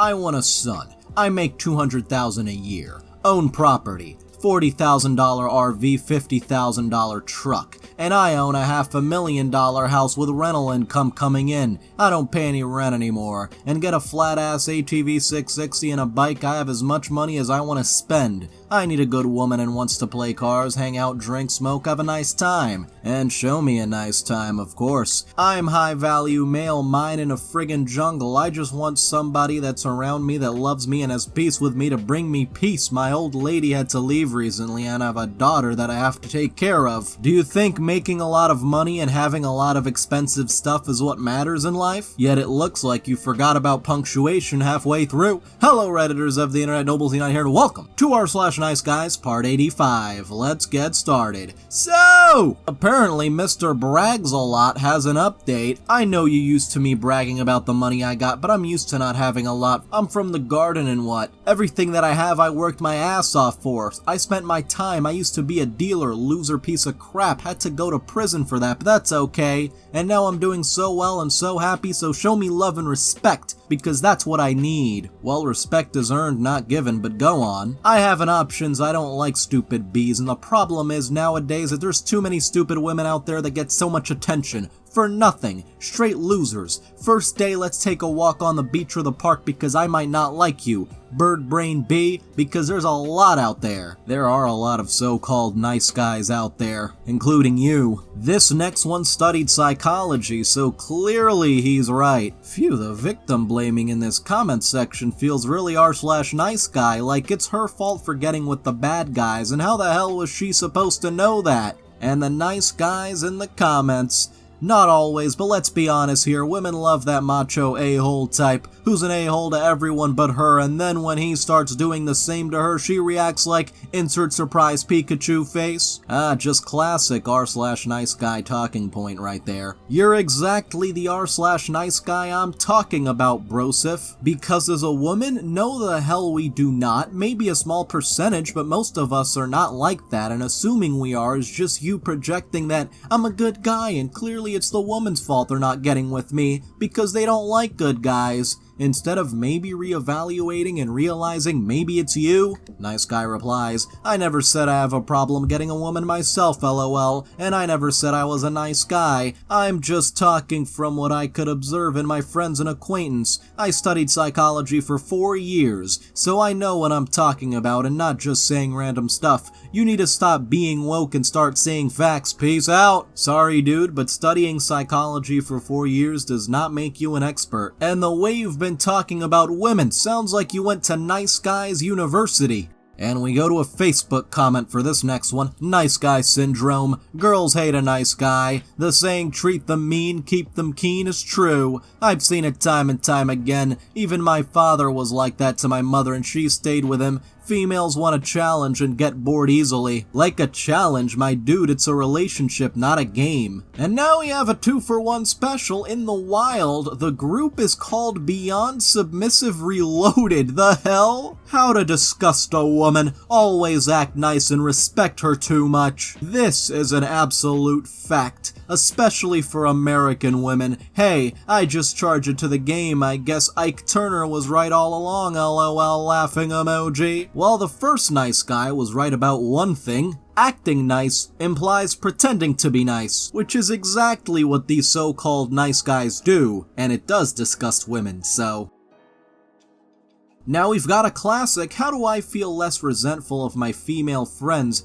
I want a son. I make $200,000 a year. Own property. $40,000 RV, $50,000 truck, and I own a $500,000 house with rental income coming in. I don't pay any rent anymore, and get a flat-ass ATV 660 and a bike. I have as much money as I want to spend. I need a good woman and wants to play cars, hang out, drink, smoke, have a nice time. And show me a nice time, of course. I'm high-value male, mine in a friggin' jungle. I just want somebody that's around me that loves me and has peace with me to bring me peace. My old lady had to leave recently and I have a daughter that I have to take care of. Do you think making a lot of money and having a lot of expensive stuff is what matters in life? Yet it looks like you forgot about punctuation halfway through. Hello Redditors of the internet, Nobles Xenon here, and welcome to r/NiceGuys part 85. Let's get started. So, apparently Mr. Brags-a-lot has an update. I know you used to me bragging about the money I got, but I'm used to not having a lot. I'm from the garden and what? Everything that I have I worked my ass off for. I spent my time. I used to be a dealer, loser piece of crap, had to go to prison for that, but that's okay. And now I'm doing so well and so happy, so show me love and respect, because that's what I need. Well, respect is earned, not given, but go on. I have an options. I don't like stupid bees, and the problem is nowadays that there's too many stupid women out there that get so much attention. For nothing. Straight losers. First day, let's take a walk on the beach or the park because I might not like you. Bird brain B, because there's a lot out there. There are a lot of so-called nice guys out there, including you. This next one studied psychology, so clearly he's right. Phew, the victim blaming in this comment section feels really r/nice guy, like it's her fault for getting with the bad guys, and how the hell was she supposed to know that? And the nice guys in the comments. Not always, but let's be honest here, women love that macho a-hole type, who's an a-hole to everyone but her, and then when he starts doing the same to her, she reacts like, insert surprise Pikachu face. Ah, just classic r/nice guy talking point right there. You're exactly the r/nice guy I'm talking about, brosif. Because as a woman, no the hell we do not. Maybe a small percentage, but most of us are not like that, and assuming we are is just you projecting that I'm a good guy, and clearly it's the woman's fault they're not getting with me because they don't like good guys. Instead of maybe reevaluating and realizing maybe it's you? Nice guy replies, I never said I have a problem getting a woman myself, lol, and I never said I was a nice guy. I'm just talking from what I could observe in my friends and acquaintance. I studied psychology for 4 years, so I know what I'm talking about and not just saying random stuff. You need to stop being woke and start saying facts. Peace out. Sorry dude, but studying psychology for 4 years does not make you an expert. And the way you've been talking about women sounds like you went to Nice Guys University. And we go to a Facebook comment for this next one. Nice guy syndrome. Girls hate a nice guy. The saying treat them mean, keep them keen is true. I've seen it time and time again. Even my father was like that to my mother and she stayed with him. Females want a challenge and get bored easily. Like a challenge, my dude, it's a relationship, not a game. And now we have a 2-for-1 special in the wild. The group is called Beyond Submissive Reloaded. The hell? How to disgust a woman. Always act nice and respect her too much. This is an absolute fact, especially for American women. Hey, I just charge it to the game. I guess Ike Turner was right all along, lol laughing emoji. Well, the first nice guy was right about one thing. Acting nice implies pretending to be nice, which is exactly what these so-called nice guys do, and it does disgust women, so... Now we've got a classic. How do I feel less resentful of my female friends,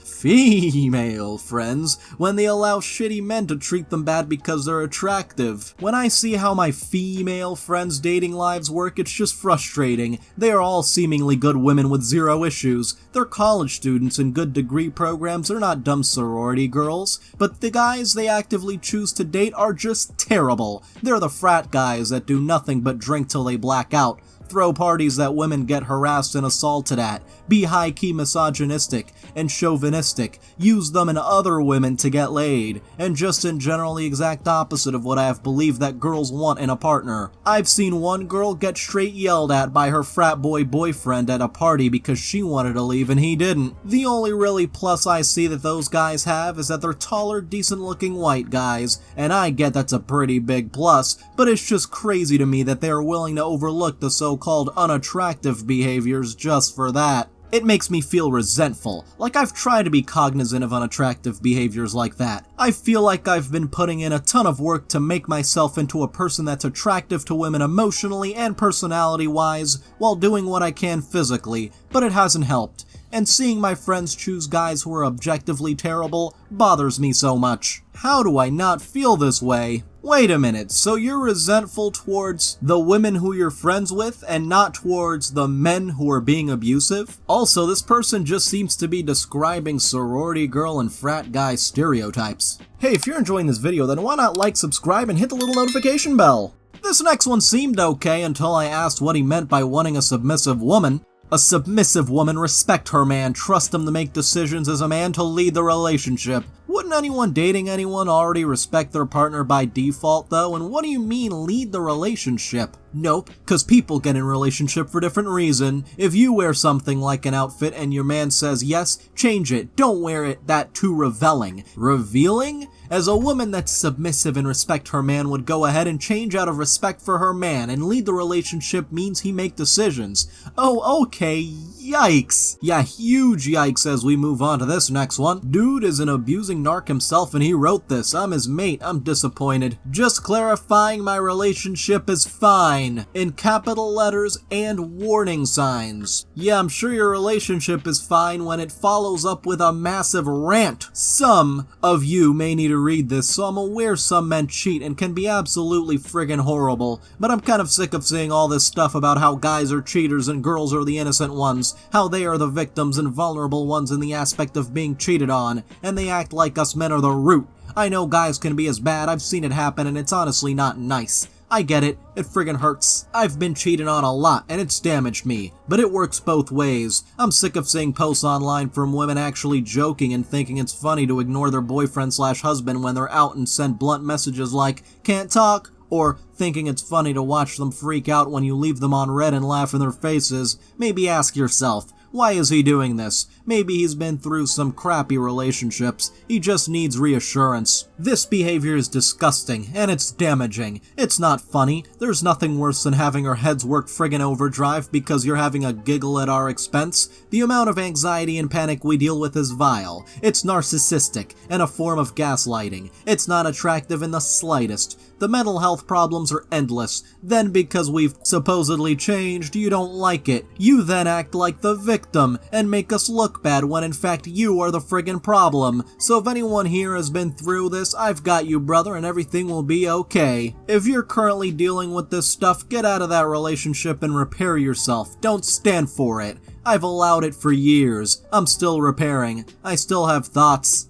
when they allow shitty men to treat them bad because they're attractive? When I see how my female friends' dating lives work, it's just frustrating. They are all seemingly good women with zero issues. They're college students in good degree programs, they're not dumb sorority girls. But the guys they actively choose to date are just terrible. They're the frat guys that do nothing but drink till they black out, throw parties that women get harassed and assaulted at, be high-key misogynistic and chauvinistic, use them and other women to get laid, and just in general the exact opposite of what I have believed that girls want in a partner. I've seen one girl get straight yelled at by her frat boy boyfriend at a party because she wanted to leave and he didn't. The only really plus I see that those guys have is that they're taller, decent-looking white guys, and I get that's a pretty big plus, but it's just crazy to me that they are willing to overlook the so so-called unattractive behaviors just for that. It makes me feel resentful, like I've tried to be cognizant of unattractive behaviors like that. I feel like I've been putting in a ton of work to make myself into a person that's attractive to women emotionally and personality-wise, while doing what I can physically, but it hasn't helped. And seeing my friends choose guys who are objectively terrible bothers me so much. How do I not feel this way? Wait a minute, so you're resentful towards the women who you're friends with and not towards the men who are being abusive? Also, this person just seems to be describing sorority girl and frat guy stereotypes. Hey, if you're enjoying this video, then why not like, subscribe, and hit the little notification bell? This next one seemed okay until I asked what he meant by wanting a submissive woman. A submissive woman, respect her man, trust him to make decisions as a man to lead the relationship. Wouldn't anyone dating anyone already respect their partner by default though? And what do you mean lead the relationship? Nope, cause people get in relationship for different reason. If you wear something like an outfit and your man says yes, change it. Don't wear it that too revealing. Revealing? As a woman that's submissive and respect her man would go ahead and change out of respect for her man, and lead the relationship means he make decisions. Oh, okay, yikes. Yeah, huge yikes as we move on to this next one. Dude is an abusing narc himself and he wrote this. I'm his mate, I'm disappointed. Just clarifying, my relationship is fine. In capital letters and warning signs. Yeah, I'm sure your relationship is fine when it follows up with a massive rant. Some of you may need to read this, so I'm aware some men cheat and can be absolutely friggin' horrible, but I'm kind of sick of seeing all this stuff about how guys are cheaters and girls are the innocent ones, how they are the victims and vulnerable ones in the aspect of being cheated on, and they act like us men are the root. I know guys can be as bad, I've seen it happen, and it's honestly not nice. I get it friggin' hurts. I've been cheated on a lot, and it's damaged me, but it works both ways. I'm sick of seeing posts online from women actually joking and thinking it's funny to ignore their boyfriend/husband when they're out and send blunt messages like, can't talk, or thinking it's funny to watch them freak out when you leave them on red and laugh in their faces. Maybe ask yourself, why is he doing this? Maybe he's been through some crappy relationships. He just needs reassurance. This behavior is disgusting, and it's damaging. It's not funny. There's nothing worse than having our heads work friggin' overdrive because you're having a giggle at our expense. The amount of anxiety and panic we deal with is vile. It's narcissistic, and a form of gaslighting. It's not attractive in the slightest. The mental health problems are endless. Then because we've supposedly changed, you don't like it. You then act like the victim and make us look bad when in fact you are the friggin' problem. So if anyone here has been through this, I've got you, brother, and everything will be okay. If you're currently dealing with this stuff, get out of that relationship and repair yourself. Don't stand for it. I've allowed it for years. I'm still repairing. I still have thoughts.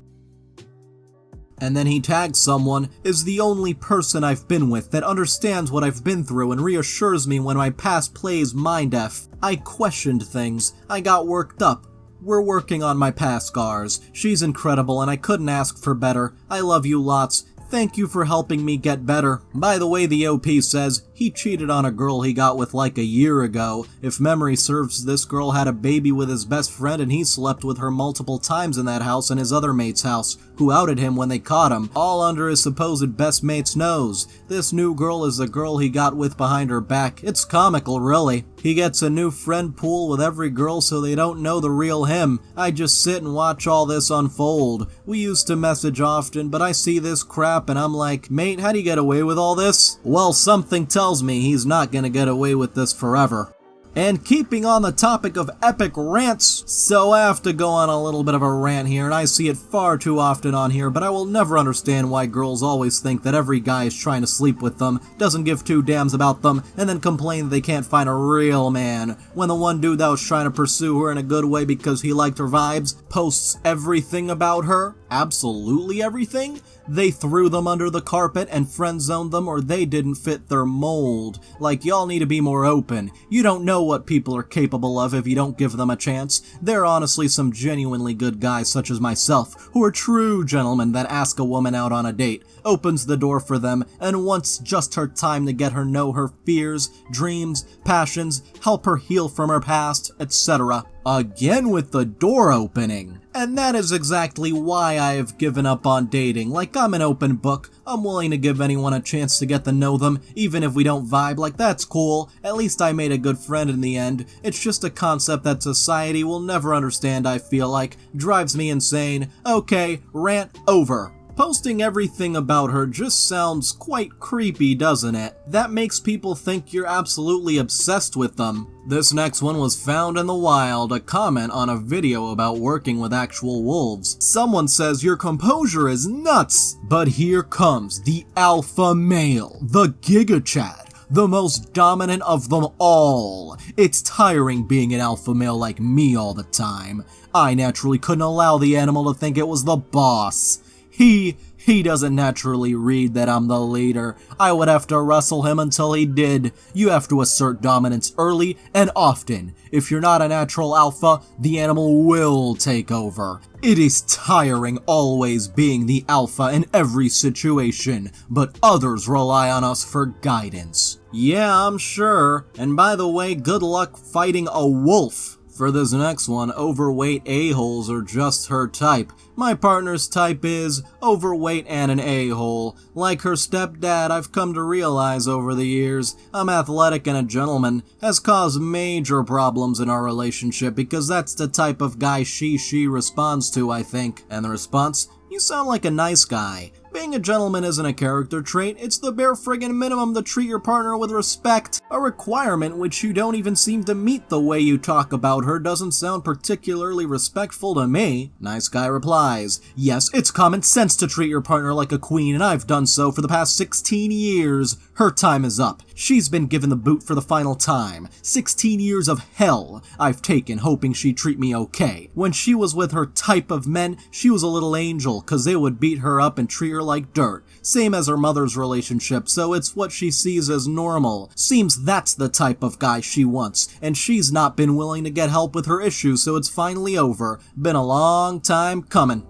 And then he tags someone, is the only person I've been with that understands what I've been through and reassures me when my past plays mind-f. I questioned things. I got worked up. We're working on my past scars. She's incredible and I couldn't ask for better. I love you lots. Thank you for helping me get better. By the way, the OP says he cheated on a girl he got with like a year ago. If memory serves, this girl had a baby with his best friend and he slept with her multiple times in that house and his other mate's house, who outed him when they caught him, all under his supposed best mate's nose. This new girl is the girl he got with behind her back. It's comical, really. He gets a new friend pool with every girl so they don't know the real him. I just sit and watch all this unfold. We used to message often, but I see this crap and I'm like, mate, how do you get away with all this? Well, something tells me he's not gonna get away with this forever. And keeping on the topic of epic rants, so I have to go on a little bit of a rant here, and I see it far too often on here, but I will never understand why girls always think that every guy is trying to sleep with them, doesn't give two damns about them, and then complain that they can't find a real man, when the one dude that was trying to pursue her in a good way because he liked her vibes posts everything about her, absolutely everything. They threw them under the carpet and friend-zoned them, or they didn't fit their mold. Like, y'all need to be more open. You don't know what people are capable of if you don't give them a chance. There are honestly some genuinely good guys such as myself, who are true gentlemen that ask a woman out on a date, opens the door for them, and wants just her time to get her know her fears, dreams, passions, help her heal from her past, etc. Again with the door opening. And that is exactly why I have given up on dating. Like, I'm an open book. I'm willing to give anyone a chance to get to know them, even if we don't vibe. Like, that's cool. At least I made a good friend in the end. It's just a concept that society will never understand, I feel like. Drives me insane. Okay, rant over. Posting everything about her just sounds quite creepy, doesn't it? That makes people think you're absolutely obsessed with them. This next one was found in the wild, a comment on a video about working with actual wolves. Someone says your composure is nuts, but here comes the alpha male, the Giga Chad, the most dominant of them all. It's tiring being an alpha male like me all the time. I naturally couldn't allow the animal to think it was the boss. He doesn't naturally read that I'm the leader. I would have to wrestle him until he did. You have to assert dominance early and often. If you're not a natural alpha, the animal will take over. It is tiring always being the alpha in every situation, but others rely on us for guidance. Yeah, I'm sure. And by the way, good luck fighting a wolf. For this next one, overweight a-holes are just her type. My partner's type is overweight and an a-hole. Like her stepdad, I've come to realize over the years, I'm athletic and a gentleman, has caused major problems in our relationship because that's the type of guy she responds to, I think. And the response? You sound like a nice guy. Being a gentleman isn't a character trait, it's the bare friggin' minimum to treat your partner with respect. A requirement which you don't even seem to meet. The way you talk about her doesn't sound particularly respectful to me. Nice guy replies, yes, it's common sense to treat your partner like a queen, and I've done so for the past 16 years. Her time is up. She's been given the boot for the final time. 16 years of hell I've taken hoping she'd treat me okay. When she was with her type of men, she was a little angel, cause they would beat her up and treat her like dirt. Same as her mother's relationship, so it's what she sees as normal. Seems that's the type of guy she wants, and she's not been willing to get help with her issues, so it's finally over. Been a long time coming.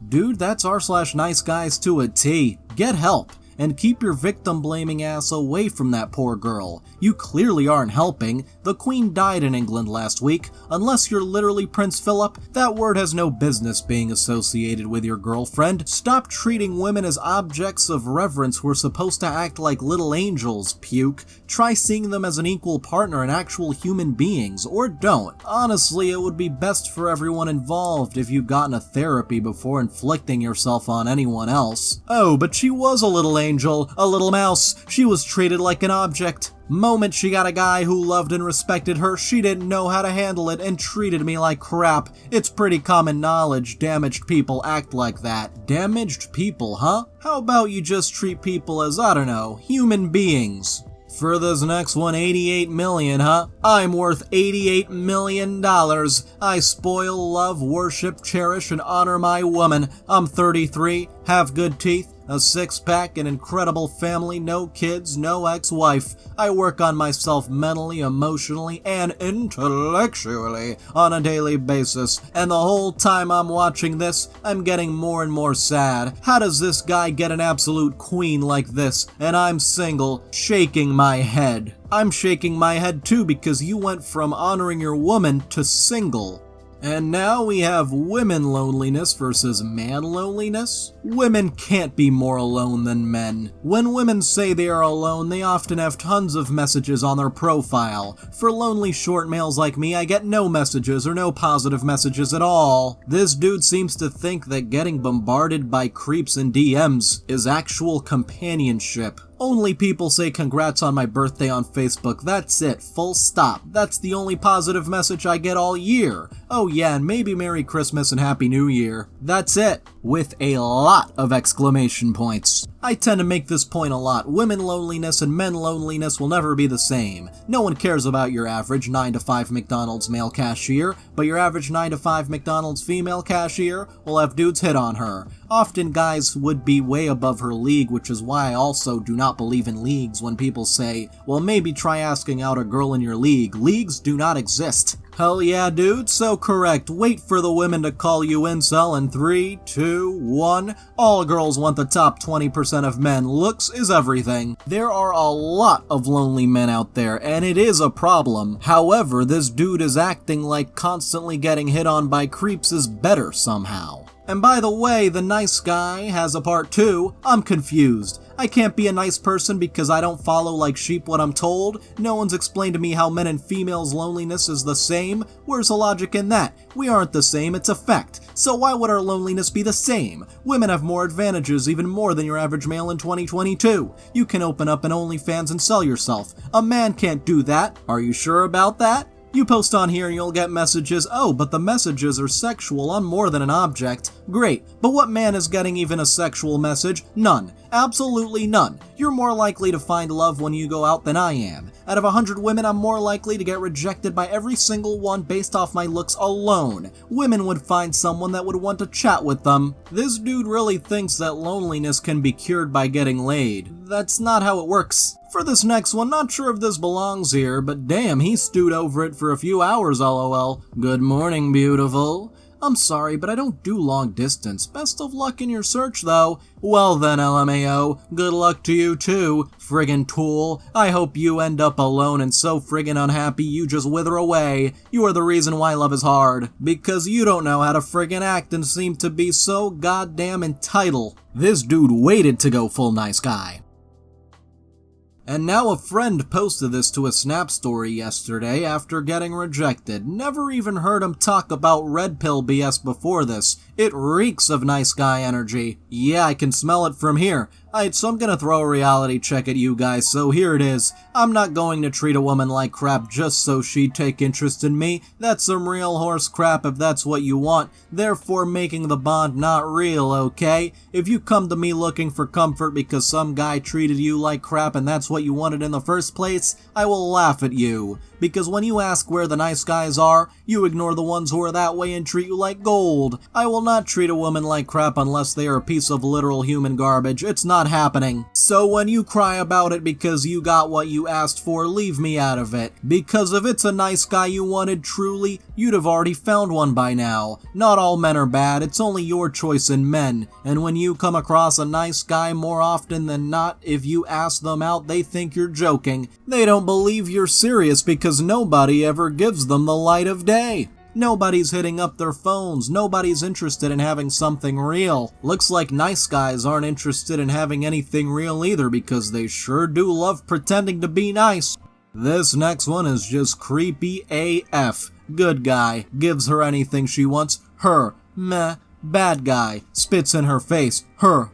Dude, that's r/NiceGuys to a T. Get help. And keep your victim-blaming ass away from that poor girl. You clearly aren't helping. The Queen died in England last week. Unless you're literally Prince Philip, that word has no business being associated with your girlfriend. Stop treating women as objects of reverence who are supposed to act like little angels, puke. Try seeing them as an equal partner and actual human beings, or don't. Honestly, it would be best for everyone involved if you got into therapy before inflicting yourself on anyone else. Oh, but she was a little angel, a little mouse. She was treated like an object. Moment she got a guy who loved and respected her, she didn't know how to handle it and treated me like crap. It's pretty common knowledge damaged people act like that. Damaged people, huh? How about you just treat people as, I don't know, human beings? For this next one, 88 million, huh? I'm worth $88 million. I spoil, love, worship, cherish, and honor my woman. I'm 33, have good teeth, a six-pack, an incredible family, no kids, no ex-wife. I work on myself mentally, emotionally, and intellectually on a daily basis, and the whole time I'm watching this, I'm getting more and more sad. How does this guy get an absolute queen like this, and I'm single, shaking my head? I'm shaking my head too because you went from honoring your woman to single. And now we have women loneliness versus man loneliness. Women can't be more alone than men. When women say they are alone, they often have tons of messages on their profile. For lonely short males like me, I get no messages or no positive messages at all. This dude seems to think that getting bombarded by creeps in DMs is actual companionship. Only people say congrats on my birthday on Facebook, that's it, full stop. That's the only positive message I get all year. Oh yeah, and maybe Merry Christmas and Happy New Year. That's it, with a lot of exclamation points. I tend to make this point a lot. Women loneliness and men loneliness will never be the same. No one cares about your average 9-to-5 McDonald's male cashier, but your average 9-to-5 McDonald's female cashier will have dudes hit on her. Often guys would be way above her league, which is why I also do not believe in leagues when people say, well, maybe try asking out a girl in your league. Leagues do not exist. Hell yeah, dude, so correct. Wait for the women to call you incel in 3, 2, 1. All girls want the top 20% of men. Looks is everything. There are a lot of lonely men out there, and it is a problem. However, this dude is acting like constantly getting hit on by creeps is better somehow. And by the way, the nice guy has a part 2. I'm confused. I can't be a nice person because I don't follow like sheep what I'm told. No one's explained to me how men and females' loneliness is the same. Where's the logic in that? We aren't the same, it's a fact. So why would our loneliness be the same? Women have more advantages, even more than your average male in 2022. You can open up an OnlyFans and sell yourself. A man can't do that. Are you sure about that? You post on here and you'll get messages, oh, but the messages are sexual, I'm more than an object. Great, but what man is getting even a sexual message? None. Absolutely none. You're more likely to find love when you go out than I am. Out of 100 women, I'm more likely to get rejected by every single one based off my looks alone. Women would find someone that would want to chat with them. This dude really thinks that loneliness can be cured by getting laid. That's not how it works. For this next one, not sure if this belongs here, but damn, he stewed over it for a few hours, lol. Good morning, beautiful. I'm sorry, but I don't do long distance. Best of luck in your search, though. Well then, LMAO, good luck to you too, friggin' tool. I hope you end up alone and so friggin' unhappy you just wither away. You are the reason why love is hard. Because you don't know how to friggin' act and seem to be so goddamn entitled. This dude waited to go full nice guy. And now a friend posted this to a Snap story yesterday after getting rejected. Never even heard him talk about red pill BS before this. It reeks of nice guy energy. Yeah, I can smell it from here. Alright, so I'm gonna throw a reality check at you guys, so here it is. I'm not going to treat a woman like crap just so she'd take interest in me. That's some real horse crap if that's what you want, therefore making the bond not real, okay? If you come to me looking for comfort because some guy treated you like crap and that's what you wanted in the first place, I will laugh at you. Because when you ask where the nice guys are, you ignore the ones who are that way and treat you like gold. I will not treat a woman like crap unless they are a piece of literal human garbage. It's not happening. So when you cry about it because you got what you asked for, leave me out of it. Because if it's a nice guy you wanted truly, you'd have already found one by now. Not all men are bad, it's only your choice in men. And when you come across a nice guy, more often than not, if you ask them out, they think you're joking. They don't believe you're serious because nobody ever gives them the light of day. Nobody's hitting up their phones, nobody's interested in having something real. Looks like nice guys aren't interested in having anything real either because they sure do love pretending to be nice. This next one is just creepy AF. Good guy, gives her anything she wants, her, meh. Bad guy, spits in her face, her,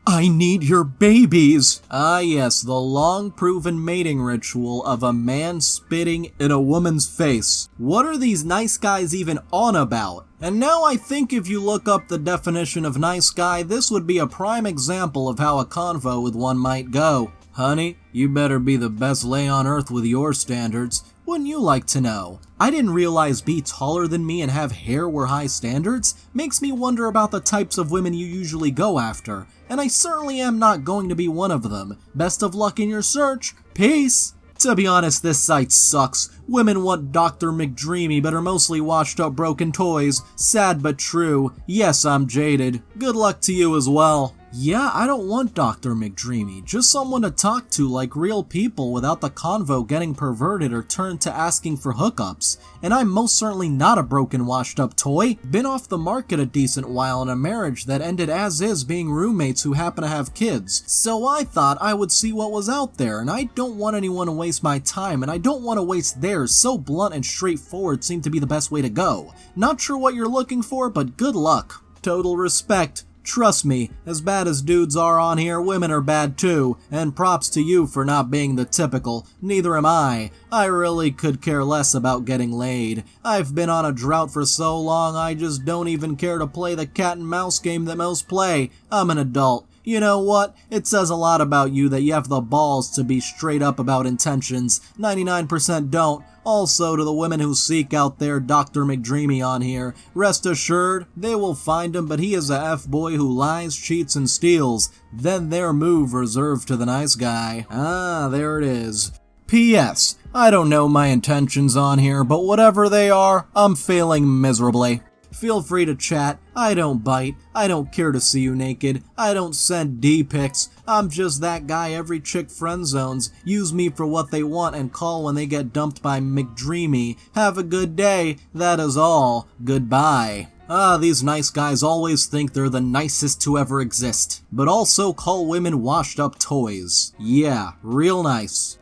I need your babies! Ah yes, the long-proven mating ritual of a man spitting in a woman's face. What are these nice guys even on about? And now I think if you look up the definition of nice guy, this would be a prime example of how a convo with one might go. Honey, you better be the best lay on earth with your standards. Wouldn't you like to know? I didn't realize be taller than me and have hair were high standards. Makes me wonder about the types of women you usually go after. And I certainly am not going to be one of them. Best of luck in your search. Peace! To be honest, this site sucks. Women want Dr. McDreamy but are mostly washed up broken toys. Sad but true. Yes, I'm jaded. Good luck to you as well. Yeah, I don't want Dr. McDreamy, just someone to talk to like real people without the convo getting perverted or turned to asking for hookups. And I'm most certainly not a broken washed up toy. Been off the market a decent while in a marriage that ended as is being roommates who happen to have kids. So I thought I would see what was out there, and I don't want anyone to waste my time and I don't want to waste theirs, so blunt and straightforward seemed to be the best way to go. Not sure what you're looking for, but good luck. Total respect. Trust me, as bad as dudes are on here, women are bad too, and props to you for not being the typical, neither am I. I really could care less about getting laid. I've been on a drought for so long I just don't even care to play the cat and mouse game that most play. I'm an adult. You know what? It says a lot about you that you have the balls to be straight up about intentions. 99% don't. Also, to the women who seek out their Dr. McDreamy on here, rest assured, they will find him, but he is a F-boy who lies, cheats, and steals. Then their move reserved to the nice guy. Ah, there it is. P.S. I don't know my intentions on here, but whatever they are, I'm failing miserably. Feel free to chat. I don't bite. I don't care to see you naked. I don't send D-pics. I'm just that guy every chick friend zones, use me for what they want and call when they get dumped by McDreamy. Have a good day. That is all. Goodbye. These nice guys always think they're the nicest to ever exist, but also call women washed up toys. Yeah, real nice.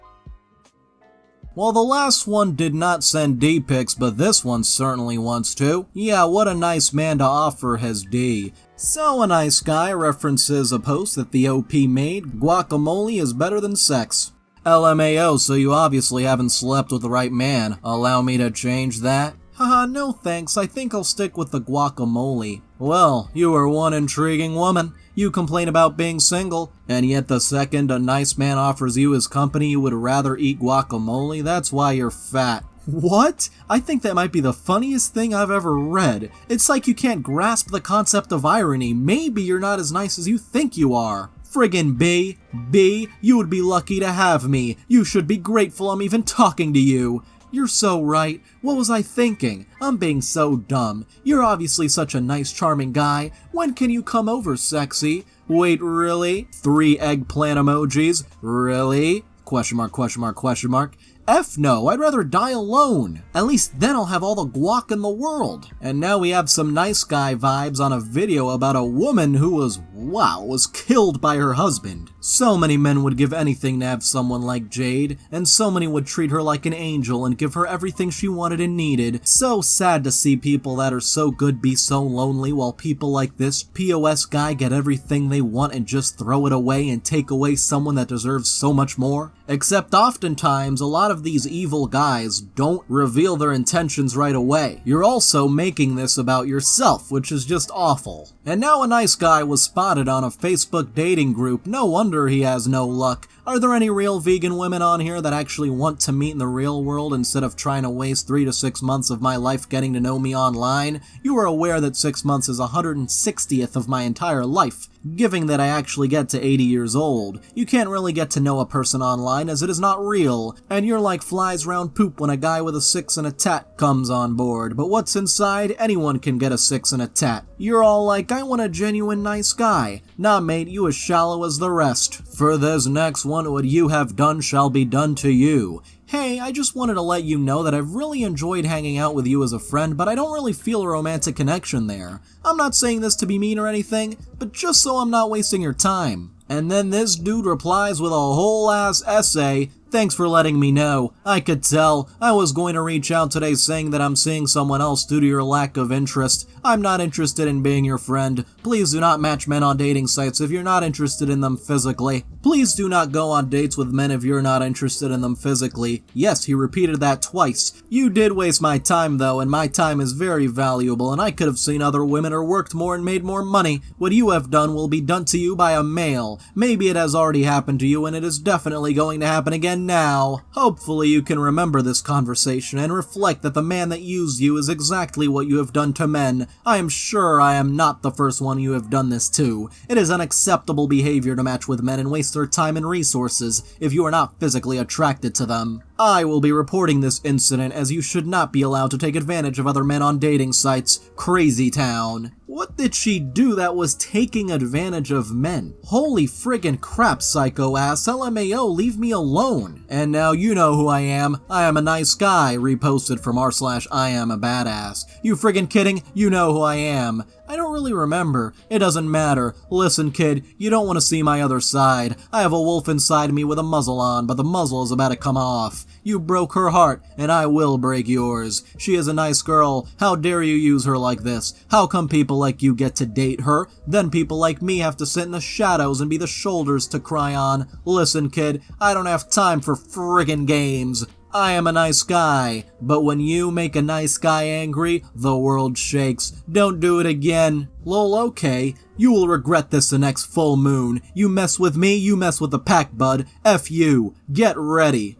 Well, the last one did not send D-pics, but this one certainly wants to. Yeah, what a nice man to offer his D. So a nice guy references a post that the OP made, guacamole is better than sex. LMAO, so you obviously haven't slept with the right man. Allow me to change that? Haha, no thanks, I think I'll stick with the guacamole. Well, you are one intriguing woman. You complain about being single, and yet the second a nice man offers you his company you would rather eat guacamole, that's why you're fat. What? I think that might be the funniest thing I've ever read. It's like you can't grasp the concept of irony. Maybe you're not as nice as you think you are. Friggin' B, you would be lucky to have me. You should be grateful I'm even talking to you. You're so right. What was I thinking? I'm being so dumb. You're obviously such a nice, charming guy. When can you come over, sexy? Wait, really? 3 eggplant emojis? Really? Question mark, question mark, question mark. F no, I'd rather die alone. At least then I'll have all the guac in the world. And now we have some nice guy vibes on a video about a woman who was killed by her husband. So many men would give anything to have someone like Jade, and so many would treat her like an angel and give her everything she wanted and needed. So sad to see people that are so good be so lonely, while people like this POS guy get everything they want and just throw it away and take away someone that deserves so much more. Except oftentimes, a lot of these evil guys don't reveal their intentions right away. You're also making this about yourself, which is just awful. And now a nice guy was spotted on a Facebook dating group. No wonder he has no luck. Are there any real vegan women on here that actually want to meet in the real world instead of trying to waste 3 to 6 months of my life getting to know me online? You are aware that 6 months is 160th of my entire life. Given that I actually get to 80 years old, you can't really get to know a person online as it is not real, and you're like flies round poop when a guy with a 6 and a tat comes on board. But what's inside? Anyone can get a 6 and a tat. You're all like, I want a genuine nice guy. Nah mate, you as shallow as the rest. For this next one, what you have done shall be done to you. Hey, I just wanted to let you know that I've really enjoyed hanging out with you as a friend, but I don't really feel a romantic connection there. I'm not saying this to be mean or anything, but just so I'm not wasting your time. And then this dude replies with a whole ass essay. Thanks for letting me know. I could tell. I was going to reach out today saying that I'm seeing someone else due to your lack of interest. I'm not interested in being your friend. Please do not match men on dating sites if you're not interested in them physically. Please do not go on dates with men if you're not interested in them physically. Yes, he repeated that twice. You did waste my time though, and my time is very valuable, and I could have seen other women or worked more and made more money. What you have done will be done to you by a male. Maybe it has already happened to you, and it is definitely going to happen again now. Hopefully you can remember this conversation and reflect that the man that used you is exactly what you have done to men. I am sure I am not the first one you have done this to. It is unacceptable behavior to match with men and waste their time and resources if you are not physically attracted to them. I will be reporting this incident as you should not be allowed to take advantage of other men on dating sites. Crazy town. What did she do that was taking advantage of men? Holy friggin' crap, psycho ass. LMAO, leave me alone. And now you know who I am. I am a nice guy. Reposted from r/I am a badass. You friggin' kidding? You know who I am. I don't really remember. It doesn't matter. Listen, kid, you don't want to see my other side. I have a wolf inside me with a muzzle on, but the muzzle is about to come off. You broke her heart, and I will break yours. She is a nice girl. How dare you use her like this? How come people like you get to date her? Then people like me have to sit in the shadows and be the shoulders to cry on. Listen, kid, I don't have time for friggin' games. I am a nice guy, but when you make a nice guy angry, the world shakes. Don't do it again. Lol, okay. You will regret this the next full moon. You mess with me, you mess with the pack, bud. F you. Get ready.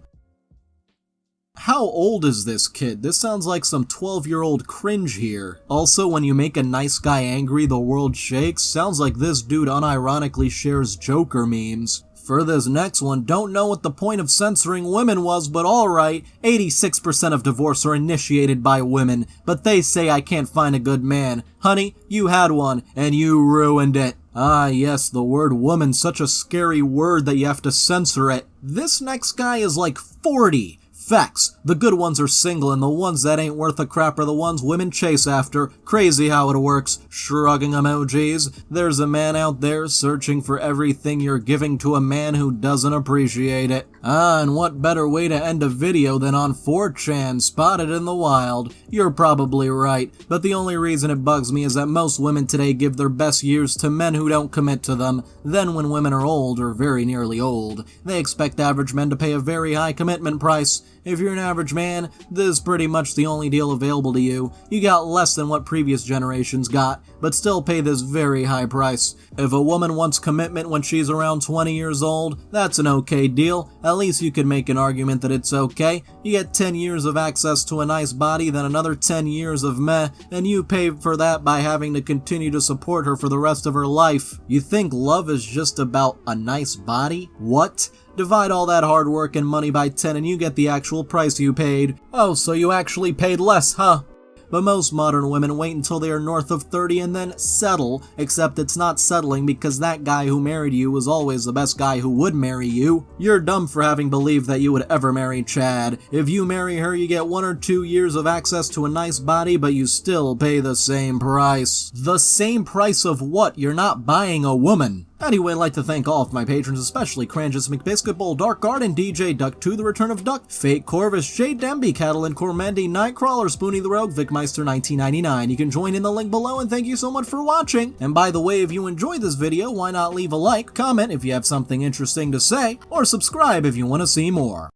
How old is this kid? This sounds like some 12-year-old cringe here. Also, when you make a nice guy angry, the world shakes. Sounds like this dude unironically shares Joker memes. For this next one, don't know what the point of censoring women was, but alright, 86% of divorce are initiated by women, but they say I can't find a good man. Honey, you had one, and you ruined it. Ah yes, the word woman, such a scary word that you have to censor it. This next guy is like 40. Facts. The good ones are single and the ones that ain't worth a crap are the ones women chase after. Crazy how it works. Shrugging emojis. There's a man out there searching for everything you're giving to a man who doesn't appreciate it. Ah, and what better way to end a video than on 4chan, spotted in the wild. You're probably right, but the only reason it bugs me is that most women today give their best years to men who don't commit to them. Then when women are old, or very nearly old, they expect average men to pay a very high commitment price. If you're an average man, this is pretty much the only deal available to you. You got less than what previous generations got, but still pay this very high price. If a woman wants commitment when she's around 20 years old, that's an okay deal. At least you could make an argument that it's okay. You get 10 years of access to a nice body, then another 10 years of meh, and you pay for that by having to continue to support her for the rest of her life. You think love is just about a nice body? What? Divide all that hard work and money by 10 and you get the actual price you paid. Oh, so you actually paid less, huh? But most modern women wait until they are north of 30 and then settle, except it's not settling because that guy who married you was always the best guy who would marry you. You're dumb for having believed that you would ever marry Chad. If you marry her, you get 1 or 2 years of access to a nice body, but you still pay the same price. The same price of what? You're not buying a woman. Anyway, I'd like to thank all of my patrons, especially Crangus McBiscuitbowl, Dark Garden, DJ, Duck2, The Return of Duck, Fate Corvus, Jay Demby, Catalan Cormendi, Nightcrawler, Spoonie the Rogue, Vicmeister1999. You can join in the link below, and thank you so much for watching. And by the way, if you enjoyed this video, why not leave a like, comment if you have something interesting to say, or subscribe if you want to see more.